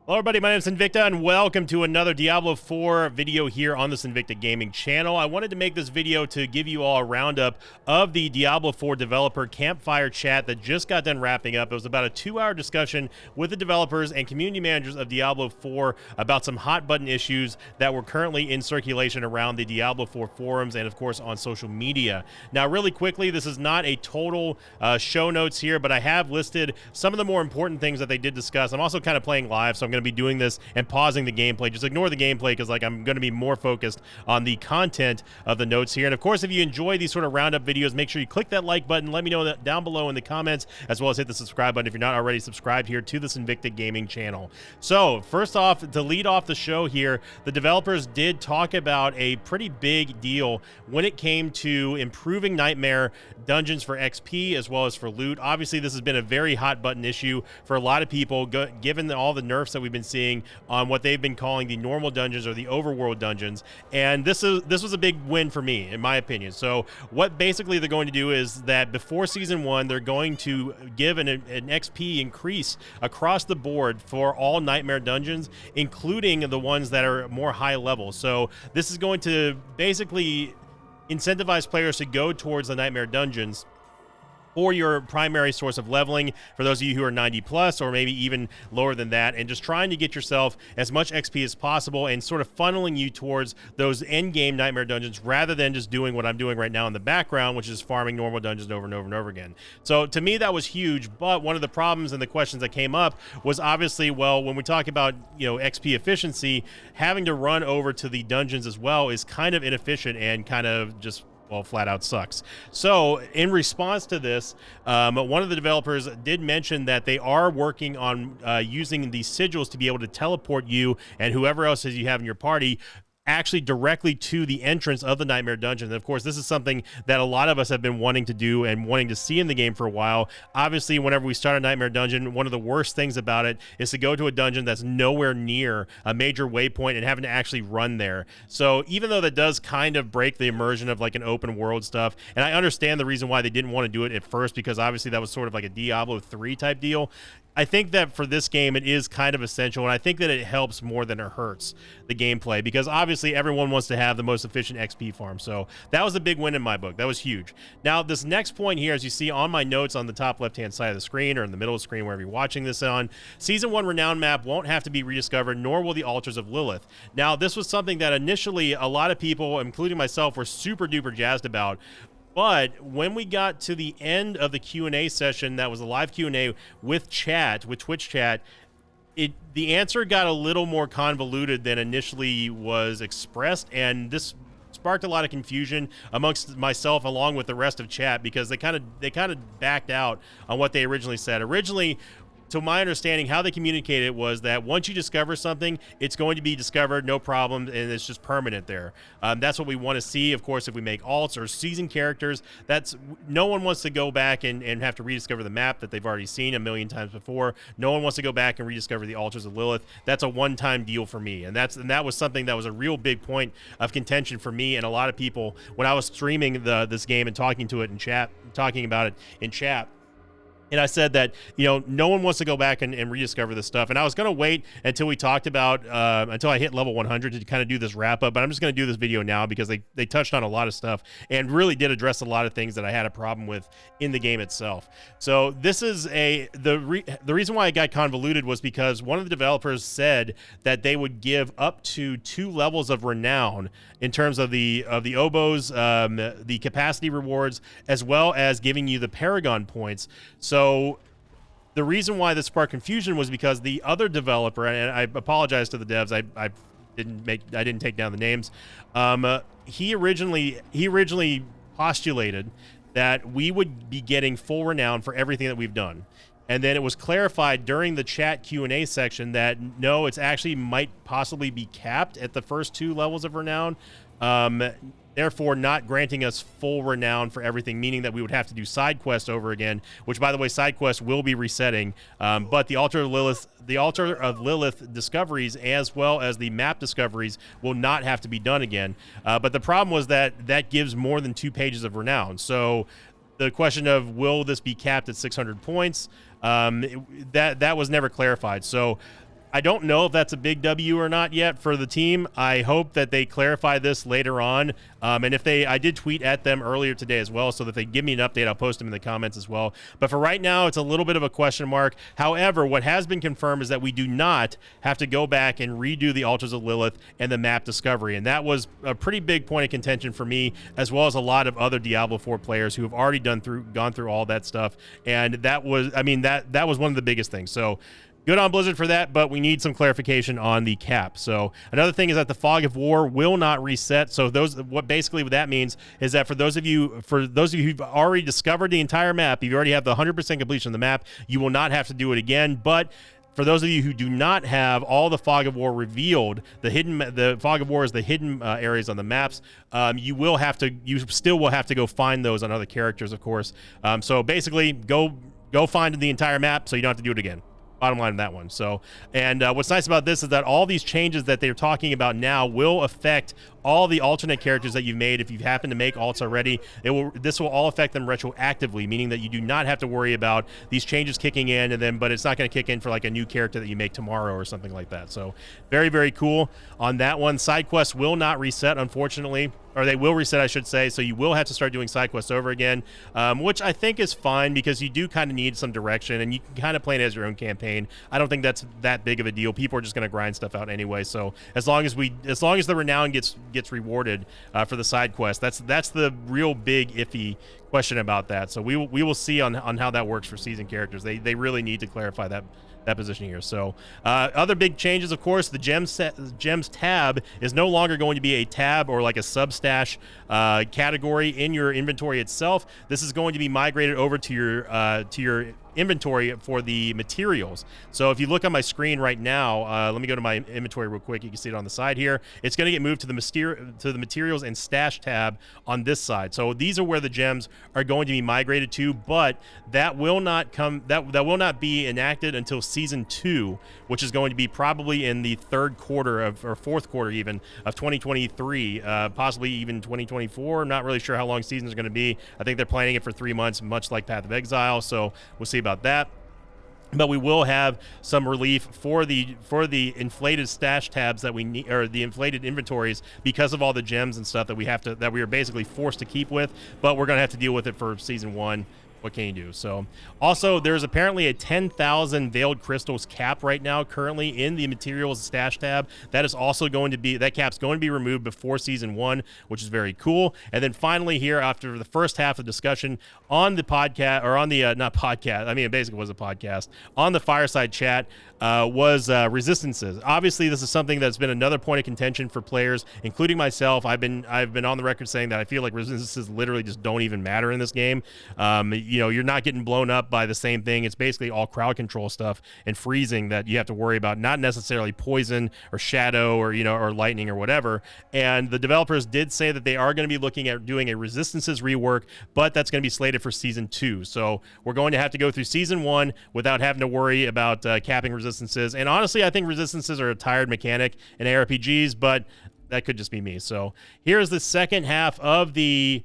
Hello everybody, my name is Sinvicta and welcome to another Diablo 4 video here on the Sinvicta Gaming channel. I wanted to make this video to give you all a roundup of the Diablo 4 developer campfire chat that just got done wrapping up. It was about a 2-hour discussion with the developers and community managers of Diablo 4 about some hot button issues that were currently in circulation around the Diablo 4 forums and of course on social media. Now really quickly, this is not a total show notes here, but I have listed some of the more important things that they did discuss. I'm also kind of playing live, so I'm going to be doing this and pausing the gameplay. Just ignore the gameplay because I'm going to be more focused on the content of the notes here. And of course, if you enjoy these sort of roundup videos, make sure you click that like button. Let me know that down below in the comments, as well as hit the subscribe button if you're not already subscribed here to the Sinvicta Gaming channel. So first off, to lead off the show here, the developers did talk about a pretty big deal when it came to improving Nightmare dungeons for XP as well as for loot. Obviously, this has been a very hot button issue for a lot of people, given all the nerfs that we've been seeing on what they've been calling the normal dungeons or the overworld dungeons. And this was a big win for me, in my opinion. So what basically they're going to do is that before season 1, they're going to give an XP increase across the board for all Nightmare dungeons, including the ones that are more high level. So this is going to basically incentivize players to go towards the Nightmare dungeons or your primary source of leveling for those of you who are 90 plus or maybe even lower than that, and just trying to get yourself as much XP as possible and sort of funneling you towards those end game Nightmare dungeons rather than just doing what I'm doing right now in the background, which is farming normal dungeons over and over and over again. So to me, that was huge. But one of the problems and the questions that came up was obviously, well, when we talk about, XP efficiency, having to run over to the dungeons as well is kind of inefficient and kind of just, well, flat out sucks. So in response to this, one of the developers did mention that they are working on using the sigils to be able to teleport you and whoever else you have in your party actually directly to the entrance of the Nightmare dungeon. And of course, this is something that a lot of us have been wanting to do and wanting to see in the game for a while. Obviously, whenever we start a Nightmare dungeon, one of the worst things about it is to go to a dungeon that's nowhere near a major waypoint and having to actually run there. So even though that does kind of break the immersion of like an open world stuff, and I understand the reason why they didn't want to do it at first, because obviously that was sort of like a Diablo 3 type deal, I think that for this game, it is kind of essential, and I think that it helps more than it hurts the gameplay, because obviously everyone wants to have the most efficient XP farm. So that was a big win in my book. That was huge. Now, this next point here, as you see on my notes on the top left-hand side of the screen or in the middle of the screen, wherever you're watching this on, Season 1 Renown map won't have to be rediscovered, nor will the Altars of Lilith. Now, this was something that initially a lot of people, including myself, were super-duper jazzed about. But when we got to the end of the Q&A session, that was a live Q&A with chat, with Twitch chat, the answer got a little more convoluted than initially was expressed, and this sparked a lot of confusion amongst myself along with the rest of chat, because they kind of backed out on what they originally said. Originally, to my understanding, how they communicated it was that once you discover something, it's going to be discovered, no problem, and it's just permanent there. That's what we want to see. Of course, if we make alts or seasoned characters, no one wants to go back and have to rediscover the map that they've already seen a million times before. No one wants to go back and rediscover the Altars of Lilith. That's a one-time deal for me, and that was something that was a real big point of contention for me and a lot of people when I was streaming this game and talking about it in chat. And I said that, no one wants to go back and rediscover this stuff. And I was going to wait until we talked about, until I hit level 100 to kind of do this wrap up. But I'm just going to do this video now because they touched on a lot of stuff and really did address a lot of things that I had a problem with in the game itself. So this is the reason why it got convoluted was because one of the developers said that they would give up to 2 levels of renown in terms of the oboes, the capacity rewards, as well as giving you the Paragon points. So the reason why this sparked confusion was because the other developer, and I apologize to the devs, I didn't take down the names. He originally postulated that we would be getting full renown for everything that we've done. And then it was clarified during the chat Q&A section that no, it's actually might possibly be capped at the first 2 levels of renown. Therefore not granting us full renown for everything, meaning that we would have to do side quests over again, which, by the way, side quests will be resetting. But the Altar of Lilith discoveries, as well as the map discoveries, will not have to be done again. But the problem was that gives more than 2 pages of renown. So the question of will this be capped at 600 points, that was never clarified. So I don't know if that's a big W or not yet for the team. I hope that they clarify this later on. And if I did tweet at them earlier today as well, so that they give me an update, I'll post them in the comments as well. But for right now, it's a little bit of a question mark. However, what has been confirmed is that we do not have to go back and redo the Altars of Lilith and the map discovery. And that was a pretty big point of contention for me, as well as a lot of other Diablo 4 players who have already gone through all that stuff. And that was, I mean, that was one of the biggest things. So good on Blizzard for that, but we need some clarification on the cap. So another thing is that the Fog of War will not reset. So what that means is that for those of you who've already discovered the entire map, if you already have the 100% completion of the map, you will not have to do it again. But for those of you who do not have all the Fog of War revealed, the Fog of War is the hidden areas on the maps. You still will have to go find those on other characters, of course. So basically, go find the entire map so you don't have to do it again. Bottom line on that one. So, and what's nice about this is that all these changes that they're talking about now will affect all the alternate characters that you've made. If you happen to make alts already, this will all affect them retroactively, meaning that you do not have to worry about these changes kicking in, but it's not going to kick in for like a new character that you make tomorrow or something like that. So very, very cool on that one. Side quests will not reset, unfortunately, or they will reset, I should say. So you will have to start doing side quests over again, which I think is fine because you do kind of need some direction, and you can kind of plan it as your own campaign. I don't think that's that big of a deal. People are just going to grind stuff out anyway. So as long as the renown gets rewarded for the side quest, that's the real big iffy question about that. So we will see on how that works for seasoned characters. They really need to clarify that position here. So other big changes, of course, the gems tab is no longer going to be a tab or like a substash category in your inventory itself. This is going to be migrated over to your inventory for the materials. So if you look on my screen right now, let me go to my inventory real quick. You can see it on the side here. It's going to get moved to the materials and stash tab on this side. So these are where the gems are going to be migrated to, but that will not be enacted until season 2, which is going to be probably in the third quarter or fourth quarter even of 2023, possibly even 2024. I'm not really sure how long seasons are going to be. I think they're planning it for 3 months, much like Path of Exile. So we'll see about that. But we will have some relief for the inflated stash tabs that we need, or the inflated inventories, because of all the gems and stuff that we are basically forced to keep with. But we're going to have to deal with it for season 1. What can you do? So also, there's apparently a 10,000 veiled crystals cap right now currently in the materials stash tab. That cap's going to be removed before season 1, which is very cool. And then finally here, after the first half of the discussion on the podcast, or on the not podcast, I mean it basically was a podcast, on the fireside chat, was resistances. Obviously, this is something that's been another point of contention for players, including myself. I've been on the record saying that I feel like resistances literally just don't even matter in this game. You're not getting blown up by the same thing. It's basically all crowd control stuff and freezing that you have to worry about, not necessarily poison or shadow or or lightning or whatever. And the developers did say that they are going to be looking at doing a resistances rework, but that's going to be slated for season 2. So we're going to have to go through season 1 without having to worry about capping resistances. And honestly, I think resistances are a tired mechanic in ARPGs, but that could just be me. So here's the second half of the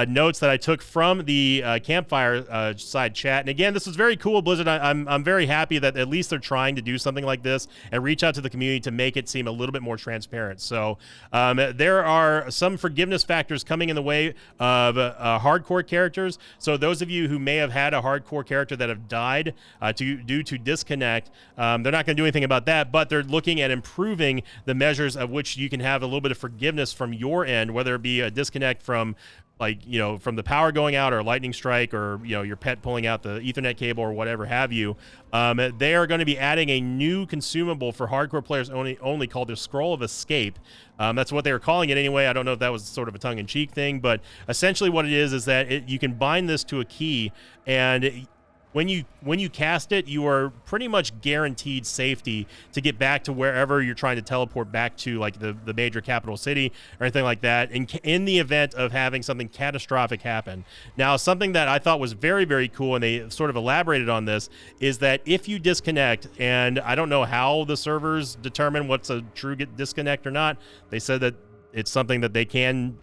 notes that I took from the campfire side chat. And again, this was very cool, Blizzard. I'm very happy that at least they're trying to do something like this and reach out to the community to make it seem a little bit more transparent. So there are some forgiveness factors coming in the way of hardcore characters. So those of you who may have had a hardcore character that have died due to disconnect, they're not going to do anything about that, but they're looking at improving the measures of which you can have a little bit of forgiveness from your end, whether it be a disconnect from from the power going out, or a lightning strike, or your pet pulling out the Ethernet cable, or whatever have you. They are going to be adding a new consumable for hardcore players only called the Scroll of Escape. That's what they were calling it anyway. I don't know if that was sort of a tongue-in-cheek thing, but essentially what it is that you can bind this to a key, and when you cast it, you are pretty much guaranteed safety to get back to wherever you're trying to teleport back to, like the major capital city or anything like that, in the event of having something catastrophic happen. Now, something that I thought was very, very cool, and they sort of elaborated on this, is that if you disconnect, and I don't know how the servers determine what's a true disconnect or not, they said that it's something that they can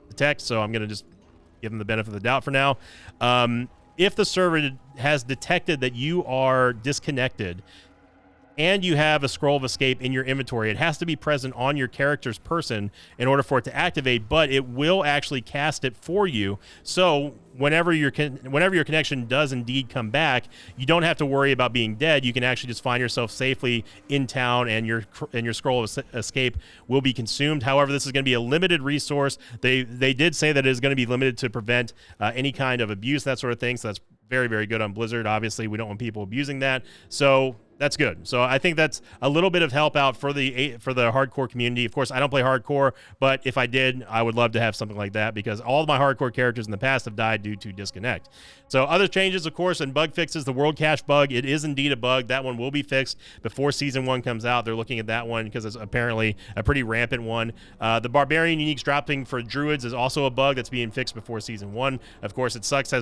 detect, so I'm going to just give them the benefit of the doubt for now. If the server has detected that you are disconnected, and you have a scroll of escape in your inventory. It has to be present on your character's person in order for it to activate, but it will actually cast it for you. So whenever your connection does indeed come back, you don't have to worry about being dead. You can actually just find yourself safely in town, and your scroll of escape will be consumed. However, this is going to be a limited resource. They did say that it is going to be limited to prevent any kind of abuse, that sort of thing. So that's very, very good on Blizzard. Obviously, we don't want people abusing that. So that's good. So I think that's a little bit of help out for the hardcore community. Of course, I don't play hardcore, but if I did, I would love to have something like that, because all of my hardcore characters in the past have died due to disconnect. So other changes, of course, and bug fixes, the world cache bug, it is indeed a bug. That one will be fixed before Season 1 comes out. They're looking at that one because it's apparently a pretty rampant one. The Barbarian uniques dropping for Druids is also a bug that's being fixed before Season 1. Of course, it sucks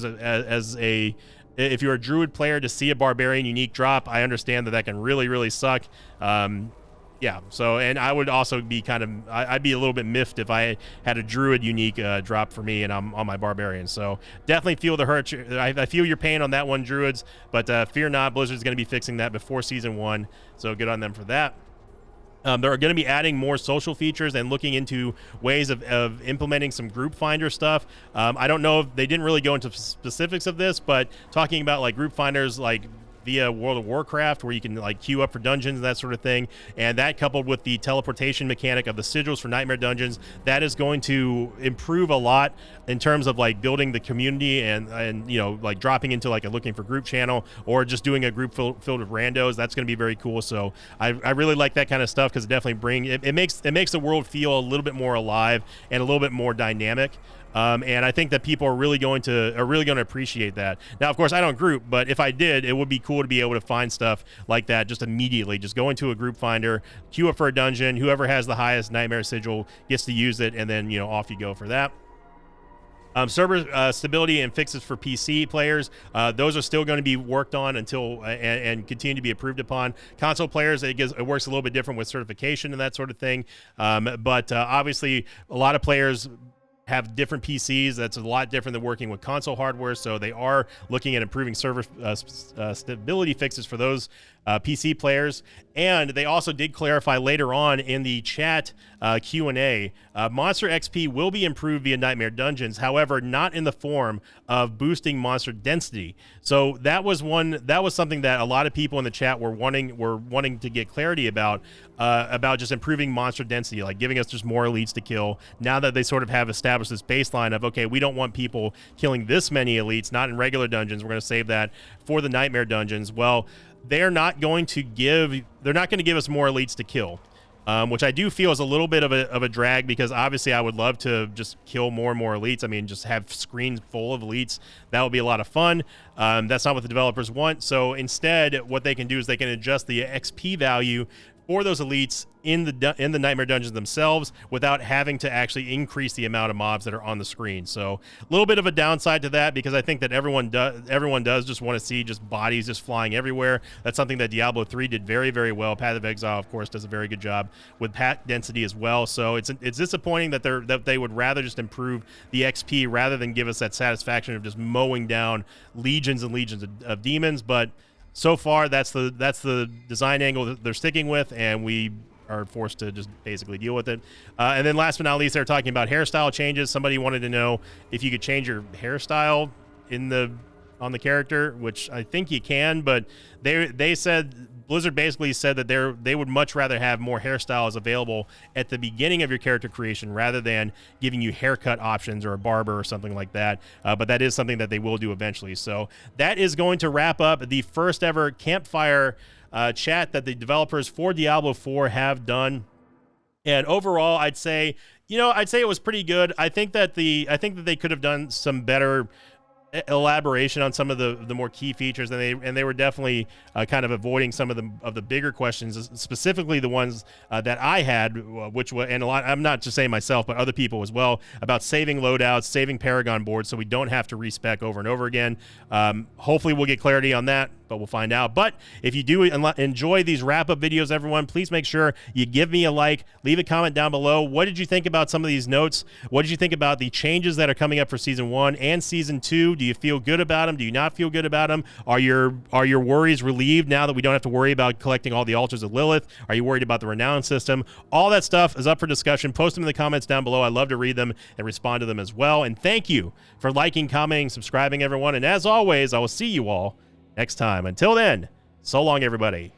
if you're a Druid player to see a Barbarian unique drop. I understand that can really, really suck. Yeah, so, and I would also be I'd be a little bit miffed if I had a Druid unique drop for me and I'm on my Barbarian. So definitely feel the hurt. I feel your pain on that one, Druids, but fear not, Blizzard's going to be fixing that before Season 1, so good on them for that. They're going to be adding more social features and looking into ways of implementing some group finder stuff. I don't know if they didn't really go into specifics of this, but talking about like group finders, like via World of Warcraft, where you can like queue up for dungeons and that sort of thing, and that coupled with the teleportation mechanic of the sigils for Nightmare Dungeons, that is going to improve a lot in terms of like building the community and you know, like dropping into like a looking for group channel, or just doing a group filled with randos. That's going to be very cool. So I really like that kind of stuff, because it definitely it makes the world feel a little bit more alive and a little bit more dynamic. And I think that people are really going to appreciate that. Now, of course, I don't group, but if I did, it would be cool to be able to find stuff like that just immediately. Just go into a group finder, queue up for a dungeon. Whoever has the highest Nightmare Sigil gets to use it, and then, you know, off you go for that. Server stability and fixes for PC players, those are still going to be worked on until and continue to be approved upon. Console players, it works a little bit different with certification and that sort of thing. But obviously, a lot of players have different PCs. That's a lot different than working with console hardware, so they are looking at improving server stability fixes for those PC players. And they also did clarify later on in the chat Q&A, monster XP will be improved via Nightmare Dungeons, however, not in the form of boosting monster density. So that was something that a lot of people in the chat were wanting to get clarity about just improving monster density, like giving us just more elites to kill. Now that they sort of have established this baseline of, okay, we don't want people killing this many elites, not in regular dungeons, we're going to save that for the Nightmare Dungeons. Well, they're not going to give us more elites to kill, which I do feel is a little bit of a drag, because obviously I would love to just kill more and more elites. I mean, just have screens full of elites. That would be a lot of fun. That's not what the developers want. So instead, what they can do is they can adjust the XP value for those elites in the Nightmare Dungeons themselves without having to actually increase the amount of mobs that are on the screen. So a little bit of a downside to that, because I think that everyone does just want to see just bodies just flying everywhere. That's something that Diablo 3 did very, very well. Path of Exile, of course, does a very good job with pack density as well. So it's disappointing that they would rather just improve the XP rather than give us that satisfaction of just mowing down legions and legions of demons. But so far, that's the design angle that they're sticking with, and we are forced to just basically deal with it. And then last but not least, they're talking about hairstyle changes. Somebody wanted to know if you could change your hairstyle on the character, which I think you can, but they said, Blizzard basically said that they would much rather have more hairstyles available at the beginning of your character creation rather than giving you haircut options or a barber or something like that. But that is something that they will do eventually. So that is going to wrap up the first ever campfire chat that the developers for Diablo 4 have done. And overall, I'd say it was pretty good. I think that they could have done some better elaboration on some of the more key features, and they were definitely kind of avoiding some of the bigger questions, specifically the ones that I had, which was, and a lot, I'm not just saying myself, but other people as well, about saving loadouts, saving Paragon boards, so we don't have to respec over and over again. Hopefully we'll get clarity on that, but we'll find out. But if you do enjoy these wrap-up videos, everyone, please make sure you give me a like, leave a comment down below. What did you think about some of these notes? What did you think about the changes that are coming up for Season 1 and Season 2? Do you feel good about them? Do you not feel good about them? Are your worries relieved now that we don't have to worry about collecting all the altars of Lilith? Are you worried about the Renown system? All that stuff is up for discussion. Post them in the comments down below. I love to read them and respond to them as well. And thank you for liking, commenting, subscribing, everyone. And as always, I will see you all next time. Until then, so long, everybody.